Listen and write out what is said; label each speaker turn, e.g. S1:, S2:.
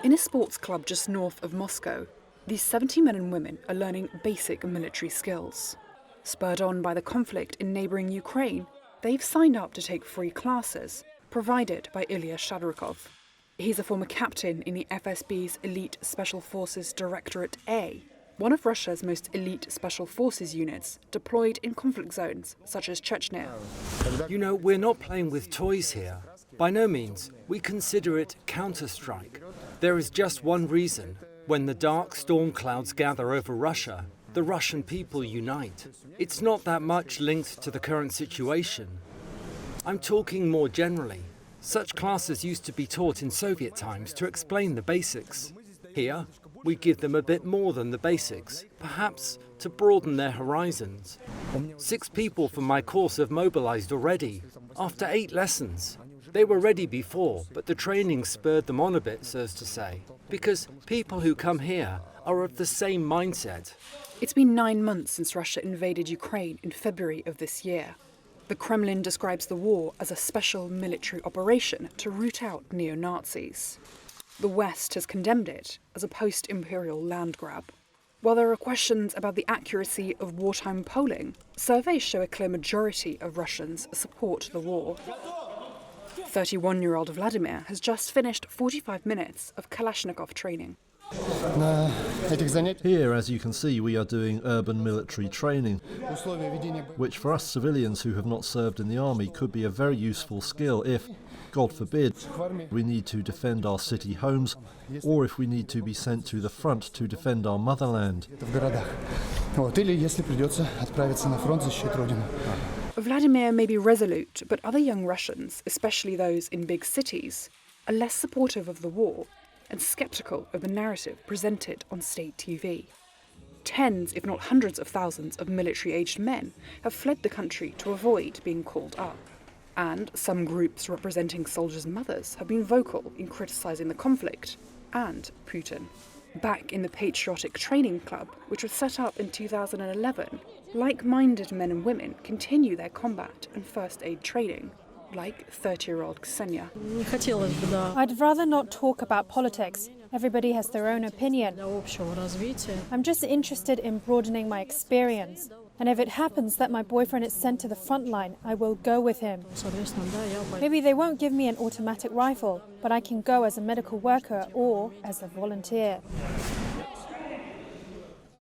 S1: In a sports club just north of Moscow, these 70 men and women are learning basic military skills. Spurred on by the conflict in neighbouring Ukraine, they've signed up to take free classes, provided by Ilya Shadrikov. He's a former captain in the FSB's Elite Special Forces Directorate A, one of Russia's most elite special forces units deployed in conflict zones such as Chechnya.
S2: You know, we're not playing with toys here. By no means. We consider it counter-strike. There is just one reason. When the dark storm clouds gather over Russia, the Russian people unite. It's not that much linked to the current situation. I'm talking more generally. Such classes used to be taught in Soviet times to explain the basics. Here, we give them a bit more than the basics, perhaps to broaden their horizons. 6 people from my course have mobilized already, after 8 lessons. They were ready before, but the training spurred them on a bit, so as to say, because people who come here are of the same mindset.
S1: It's been 9 months since Russia invaded Ukraine in February of this year. The Kremlin describes the war as a special military operation to root out neo-Nazis. The West has condemned it as a post-imperial land grab. While there are questions about the accuracy of wartime polling, surveys show a clear majority of Russians support the war. 31-year-old Vladimir has just finished 45 minutes of Kalashnikov training.
S3: Here, as you can see, we are doing urban military training, which for us civilians who have not served in the army could be a very useful skill if, God forbid, we need to defend our city homes, or if we need to be sent to the front to defend our motherland.
S1: Vladimir may be resolute, but other young Russians, especially those in big cities, are less supportive of the war and sceptical of the narrative presented on state TV. Tens, if not hundreds of thousands of military-aged men have fled the country to avoid being called up. And some groups representing soldiers' mothers have been vocal in criticising the conflict and Putin. Back in the Patriotic Training Club, which was set up in 2011, like-minded men and women continue their combat and first aid training, like 30-year-old Ksenia.
S4: I'd rather not talk about politics. Everybody has their own opinion. I'm just interested in broadening my experience. And if it happens that my boyfriend is sent to the front line, I will go with him. Maybe they won't give me an automatic rifle, but I can go as a medical worker or as a volunteer.